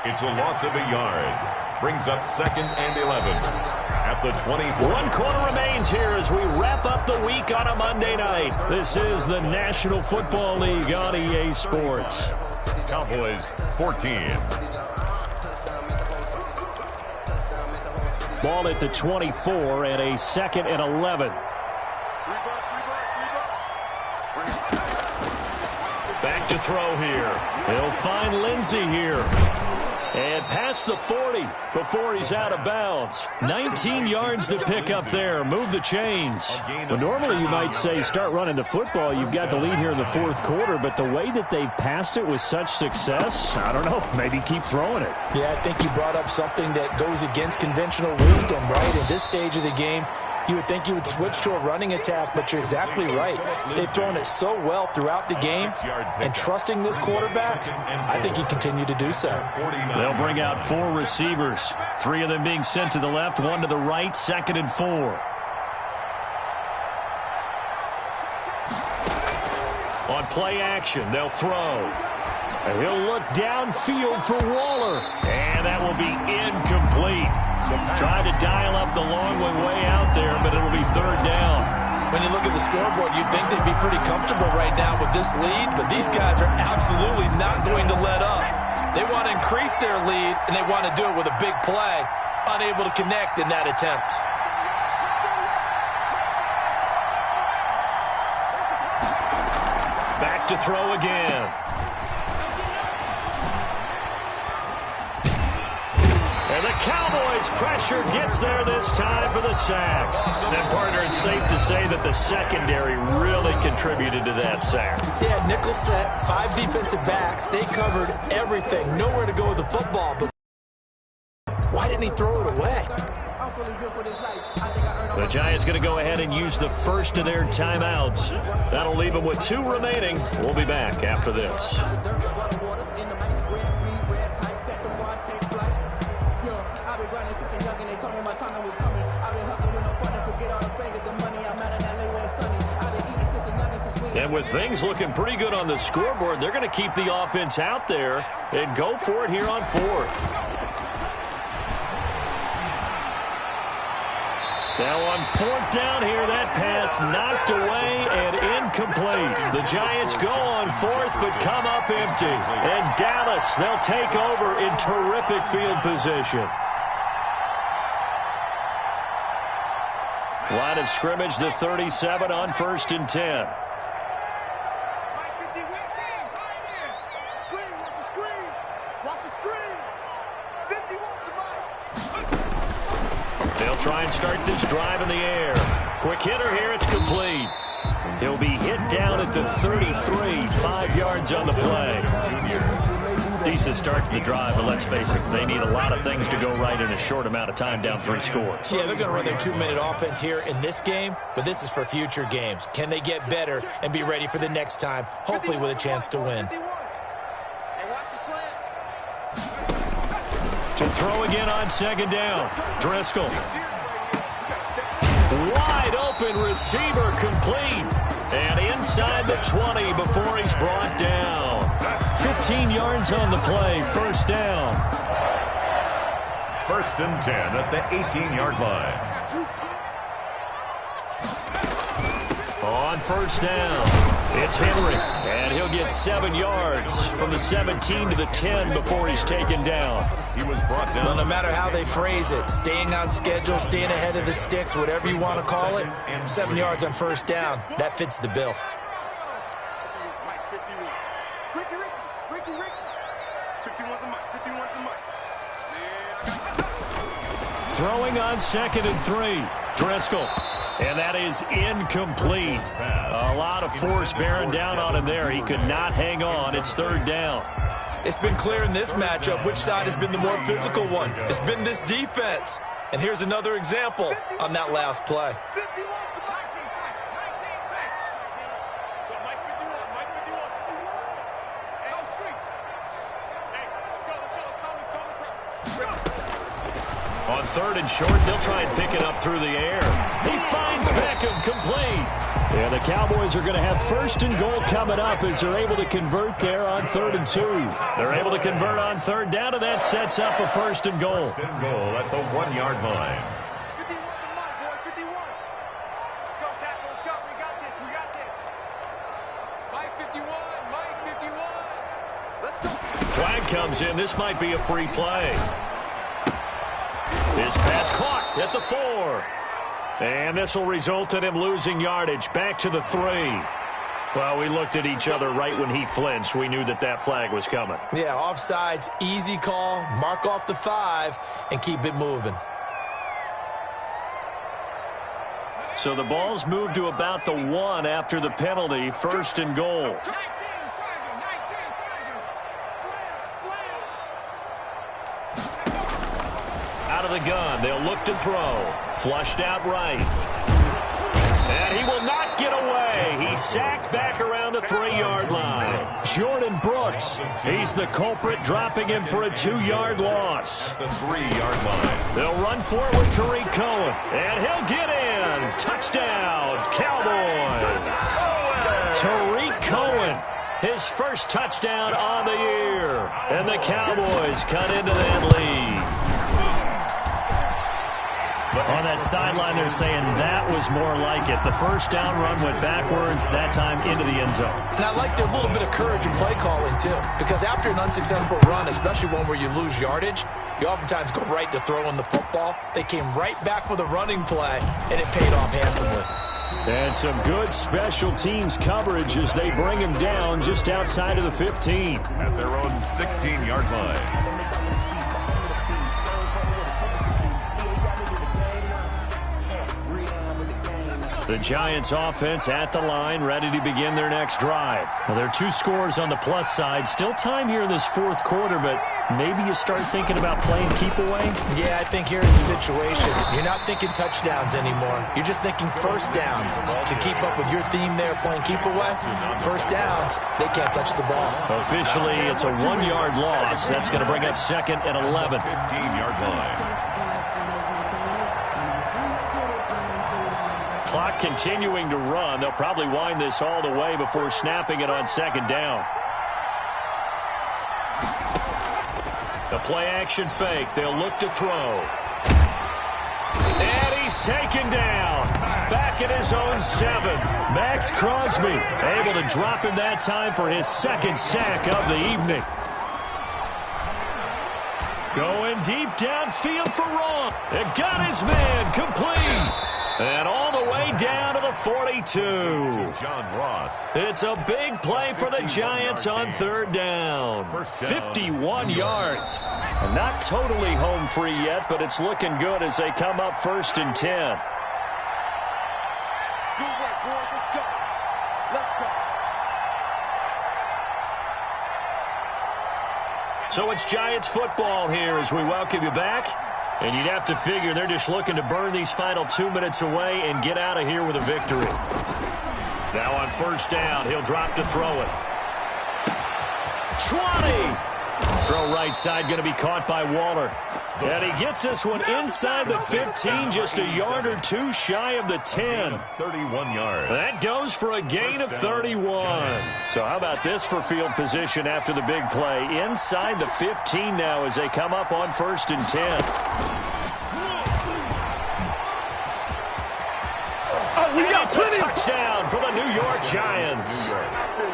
It's a loss of a yard. Brings up 2nd and 11 at the 24. 1 quarter remains here as we wrap up the week on a Monday night. This is the National Football League on EA Sports. Cowboys 14. Ball at the 24 and a 2nd and 11. Back to throw here. He'll find Lindsey here. And past the 40 before he's out of bounds. 19 yards to pick up there. Move the chains. Well, normally you might say start running the football. You've got the lead here in the fourth quarter, but the way that they've passed it with such success, I don't know, maybe keep throwing it. Yeah, I think you brought up something that goes against conventional wisdom, right? In this stage of the game, you would think you would switch to a running attack, but you're exactly right. They've thrown it so well throughout the game, and trusting this quarterback, I think he continued to do so. They'll bring out 4 receivers, 3 of them being sent to the left, 1 to the right, 2nd and 4. On play action, they'll throw. And he'll look downfield for Waller, and that will be incomplete. Trying to dial up the long way out there, but it'll be 3rd down. When you look at the scoreboard, you'd think they'd be pretty comfortable right now with this lead, but these guys are absolutely not going to let up. They want to increase their lead, and they want to do it with a big play, unable to connect in that attempt. Back to throw again. And the Cowboys' pressure gets there this time for the sack. And, partner, it's safe to say that the secondary really contributed to that sack. Yeah, nickel set, 5 defensive backs. They covered everything. Nowhere to go with the football. But why didn't he throw it away? The Giants going to go ahead and use the first of their timeouts. That'll leave them with 2 remaining. We'll be back after this. And with things looking pretty good on the scoreboard, they're going to keep the offense out there and go for it here on 4th. Now on 4th down here, that pass knocked away and incomplete. The Giants go on 4th but come up empty. And Dallas, they'll take over in terrific field position. Line of scrimmage, the 37 on 1st and 10. They'll try and start this drive in the air. Quick hitter here, it's complete. He'll be hit down at the 33, 5 yards on the play. Decent start to the drive, but let's face it, they need a lot of things to go right in a short amount of time, down 3 scores. Yeah, they're going to run their 2-minute offense here in this game, but this is for future games. Can they get better and be ready for the next time, hopefully with a chance to win? To throw again on 2nd down. Driscoll. Wide open receiver complete. And inside the 20 before he's brought down. 15 yards on the play. 1st down. 1st and 10 at the 18-yard line. On 1st down, it's Henry. And he'll get 7 yards from the 17 to the 10 before he's taken down. He was brought down. Well, no matter how they phrase it, staying on schedule, staying ahead of the sticks, whatever you want to call it, 7 yards on 1st down, that fits the bill. Throwing on 2nd and 3. Driscoll. And that is incomplete. A lot of force bearing down on him there. He could not hang on. It's 3rd down. It's been clear in this matchup which side has been the more physical one. It's been this defense. And here's another example on that last play. On 3rd and short, they'll try and pick it up through the air. He finds Beckham complete. And the Cowboys are going to have 1st and goal coming up as they're able to convert there on 3rd and 2. They're able to convert on 3rd down, and that sets up a 1st and goal. 1st and goal at the 1-yard line. Flag comes in. This might be a free play. This pass caught at the 4. And this will result in him losing yardage back to the 3. Well, we looked at each other right when he flinched. We knew that that flag was coming. Yeah, offsides, easy call, mark off the 5, and keep it moving. So the ball's moved to about the 1 after the penalty. 1st and goal. Out of the gun, they'll look to throw. Flushed out right. And he will not get away. He's sacked back around the 3-yard line. Jordan Brooks, he's the culprit, dropping him for a 2-yard loss. The 3-yard line. They'll run for it with Tariq Cohen. And he'll get in. Touchdown, Cowboys. Tariq Cohen, his first touchdown on the year. And the Cowboys cut into that lead. On that sideline, they're saying that was more like it. The 1st down run went backwards, that time into the end zone. And I like their little bit of courage in play calling, too. Because after an unsuccessful run, especially one where you lose yardage, you oftentimes go right to throwing the football. They came right back with a running play, and it paid off handsomely. And some good special teams coverage as they bring him down just outside of the 15. At their own 16-yard line. The Giants offense at the line, ready to begin their next drive. Well, there are 2 scores on the plus side. Still time here in this 4th quarter, but maybe you start thinking about playing keep away? Yeah, I think here's the situation. You're not thinking touchdowns anymore. You're just thinking 1st downs. To keep up with your theme there, playing keep away, 1st downs, they can't touch the ball. Officially, it's a 1-yard loss. That's going to bring up 2nd and 11. 15-yard line. Clock continuing to run. They'll probably wind this all the way before snapping it on 2nd down. The play action fake. They'll look to throw. And he's taken down. Back at his own 7. Max Crosby able to drop him that time for his second sack of the evening. Going deep downfield for Raw. It got his man complete. And all the way down to the 42. John Ross. It's a big play for the Giants on third down. 51 yards. And not totally home free yet, but it's looking good as they come up 1st and 10. Good work, boys. Let's go. Let's go. So it's Giants football here as we welcome you back. And you'd have to figure they're just looking to burn these final 2 minutes away and get out of here with a victory. Now on 1st down, he'll drop to throw it. 20! Throw right side, going to be caught by Waller. And he gets this one inside the 15, just a yard or 2 shy of the 10. 31 yards. That goes for a gain of 31. So how about this for field position after the big play? Inside the 15 now as they come up on 1st and 10. It's a touchdown for the New York Giants.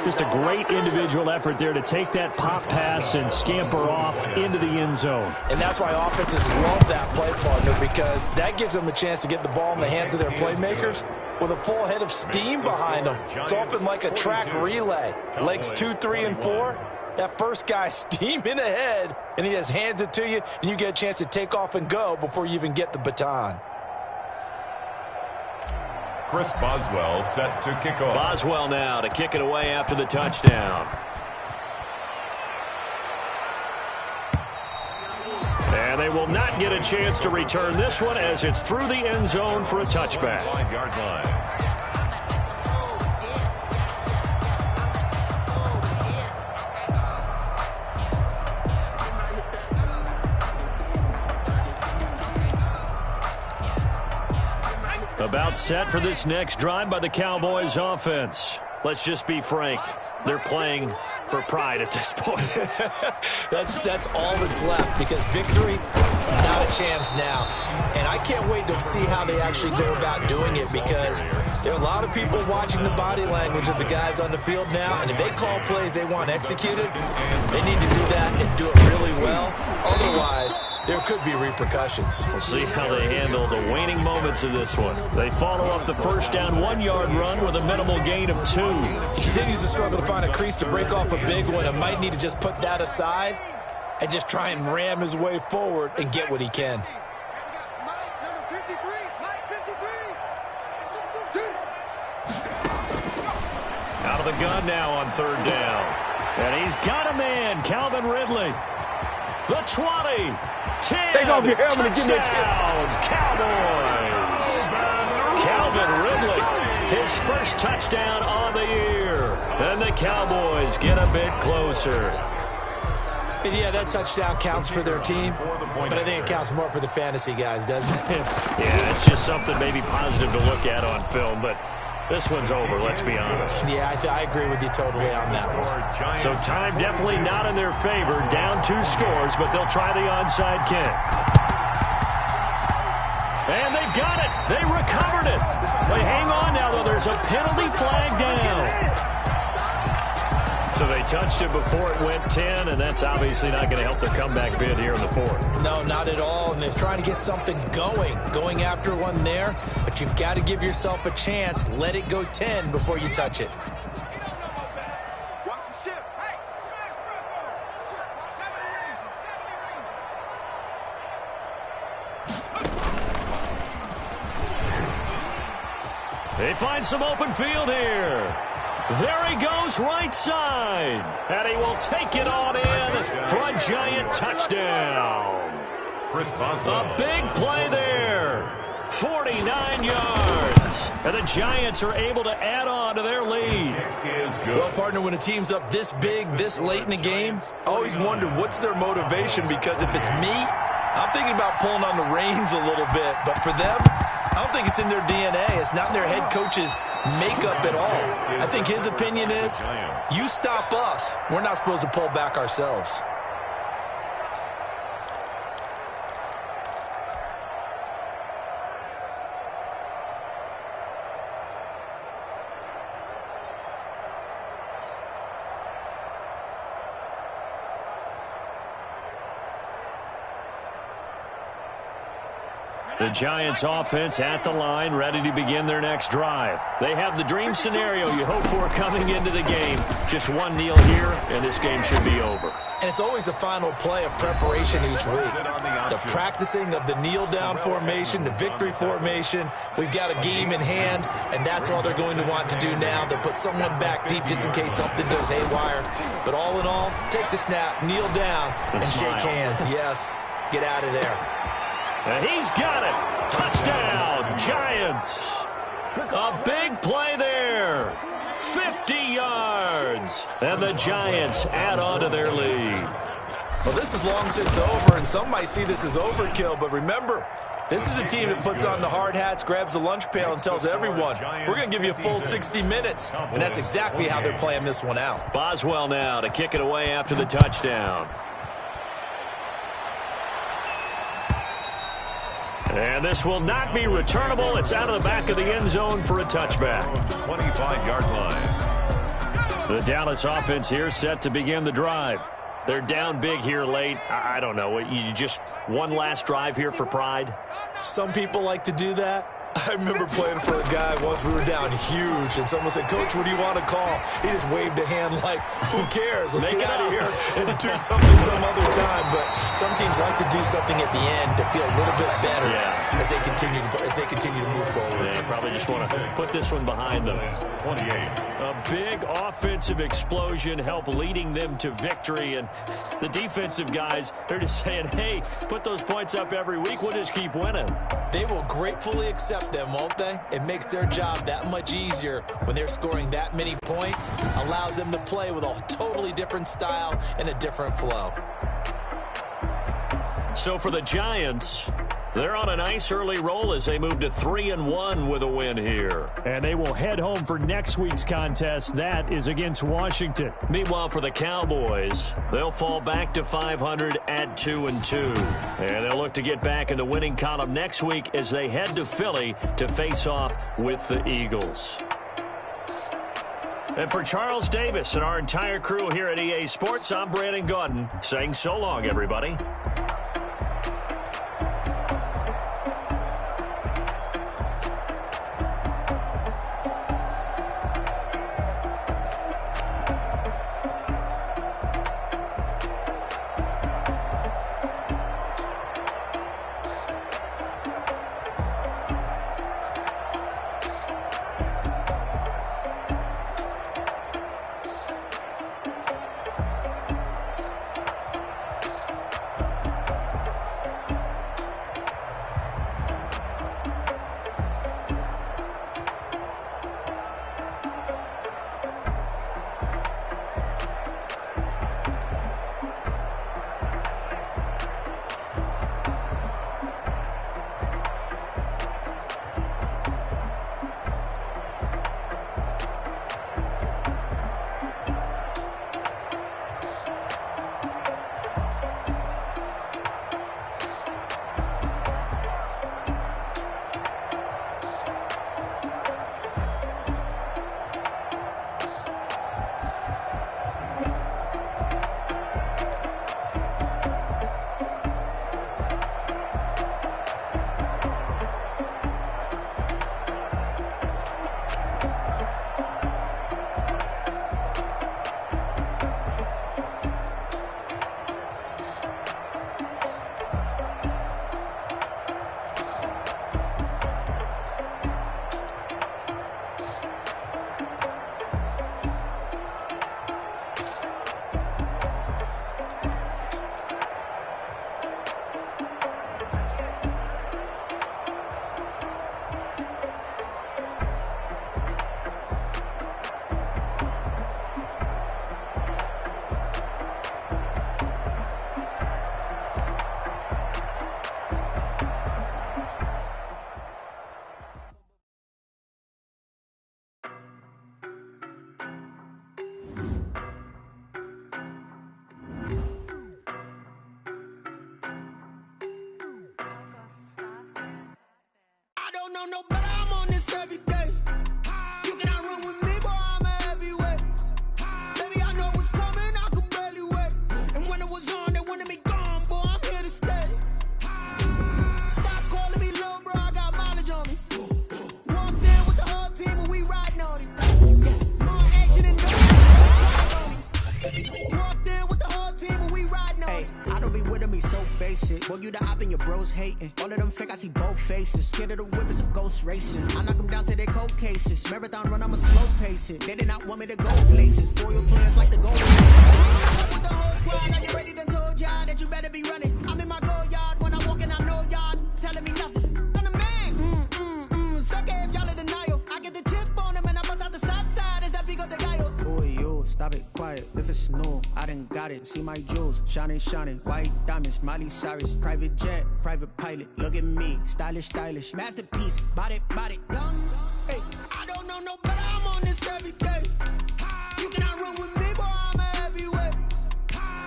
Just a great individual effort there to take that pop pass and scamper off into the end zone. And that's why offenses love that play, partner, because that gives them a chance to get the ball in the hands of their playmakers with a full head of steam behind them. It's often like a track relay. Legs 2, 3, and 4. That first guy steaming ahead, and he just hands it to you, and you get a chance to take off and go before you even get the baton. Chris Boswell set to kick off. Boswell now to kick it away after the touchdown. And they will not get a chance to return this one as it's through the end zone for a touchback. 5-yard line. About set for this next drive by the Cowboys offense. Let's just be frank. They're playing for pride at this point. That's all that's left because victory, not a chance now. And I can't wait to see how they actually go about doing it because there are a lot of people watching the body language of the guys on the field now. And if they call plays they want executed, they need to do that and do it really well. Otherwise, there could be repercussions. We'll see how they handle the waning moments of this one. They follow up the 1st down 1-yard run with a minimal gain of 2. He continues to struggle to find a crease to break off a big one and might need to just put that aside and just try and ram his way forward and get what he can. Out of the gun now on 3rd down. And he's got a man, Calvin Ridley. The 20. 10. Take off your helmet and give me a touchdown, Cowboys. Calvin Ridley, his first touchdown on the year. And the Cowboys get a bit closer. And yeah, that touchdown counts for their team, but I think it counts more for the fantasy guys, doesn't it? Yeah, it's just something maybe positive to look at on film, but this one's over, let's be honest. Yeah, I agree with you totally on that one. So time definitely not in their favor. Down 2 scores, but they'll try the onside kick. And they've got it. They recovered it. They hang on now, though. There's a penalty flag down. So they touched it before it went 10, and that's obviously not going to help their comeback bid here in the 4th. No, not at all, and they're trying to get something going after one there, but you've got to give yourself a chance. Let it go 10 before you touch it. Watch the ship. Hey! They find some open field here. There he goes right side. And he will take it on in for a Giant touchdown. Chris Boswell. A big play there. 49 yards. And the Giants are able to add on to their lead. Is good. Well, partner, when a team's up this big, this late in the game, I always wonder what's their motivation, because if it's me, I'm thinking about pulling on the reins a little bit. But for them, I don't think it's in their DNA. It's not in their head coach's makeup at all. I think his opinion is, you stop us, we're not supposed to pull back ourselves. The Giants offense at the line, ready to begin their next drive. They have the dream scenario you hope for coming into the game. Just one kneel here, and this game should be over. And it's always the final play of preparation each week. The practicing of the kneel-down formation, the victory formation. We've got a game in hand, and that's all they're going to want to do now. They'll put someone back deep just in case something goes haywire. But all in all, take the snap, kneel down, and shake hands. Yes, get out of there. And he's got it. Touchdown, Giants. A big play there. 50 yards. And the Giants add on to their lead. Well, this is long since over, and some might see this as overkill. But remember, this is a team that puts on the hard hats, grabs the lunch pail, and tells everyone, we're going to give you a full 60 minutes. And that's exactly how they're playing this one out. Boswell now to kick it away after the touchdown. And this will not be returnable. It's out of the back of the end zone for a touchback. 25-yard line. The Dallas offense here set to begin the drive. They're down big here late. I don't know. You just one last drive here for pride? Some people like to do that. I remember playing for a guy once. We were down huge, and someone said, Coach, what do you want to call? He just waved a hand like, who cares? Let's get out of here and do something some other time. But some teams like to do something at the end to feel a little bit better as they continue to move forward. They probably just want to put this one behind them. 28. A big offensive explosion helped leading them to victory. And the defensive guys, they're just saying, hey, put those points up every week. We'll just keep winning. They will gratefully accept them, won't they? It makes their job that much easier when they're scoring that many points. Allows them to play with a totally different style and a different flow. So for the Giants, they're on a nice early roll as they move to 3-1 with a win here. And they will head home for next week's contest. That is against Washington. Meanwhile, for the Cowboys, they'll fall back to 500 at 2-2. And they'll look to get back in the winning column next week as they head to Philly to face off with the Eagles. And for Charles Davis and our entire crew here at EA Sports, I'm Brandon Gaudin saying so long, everybody. face it. Boy, you the op and your bros hating. All of them fake, I see both faces. Scared of the whip, it's a ghost racing. I knock them down to their cold cases. Marathon run, I'ma slow pace it. They did not want me to go places. Foil plans like the golden races. With the whole squad, now you ready? Done told y'all that you better be running. I'm in my go yard. When I walk in, I know y'all telling me nothing. I'm the man. Suck it if y'all in denial. I get the chip on them and I bust out the south side. Is that Vigo de Gallo? Boy, yo, stop it, quiet. If it's snow, I done got it. See my jewels, shining, shining. White diamonds, Miley Cyrus. Private jet, private pilot. Look at me, stylish, stylish. Masterpiece, body, young. Hey, I don't know no better. I'm on this every day. You cannot run with me, boy. I'm a heavyweight.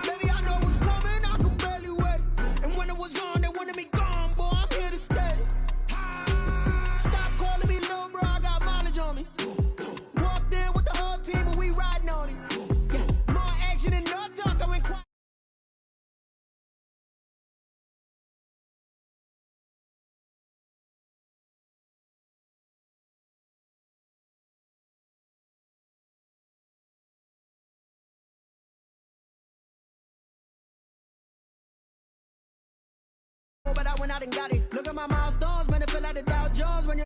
Baby, I know what's coming. I could barely wait. And when it was on, they wanted me gone, boy. I'm here to stay. Stop calling me little bro. I got mileage on me. Walked in with the whole team and we riding on it. Yeah, more action and no talk. I went quiet. But I went out and got it. Look at my milestones, man. It feel like the Dow Jones when you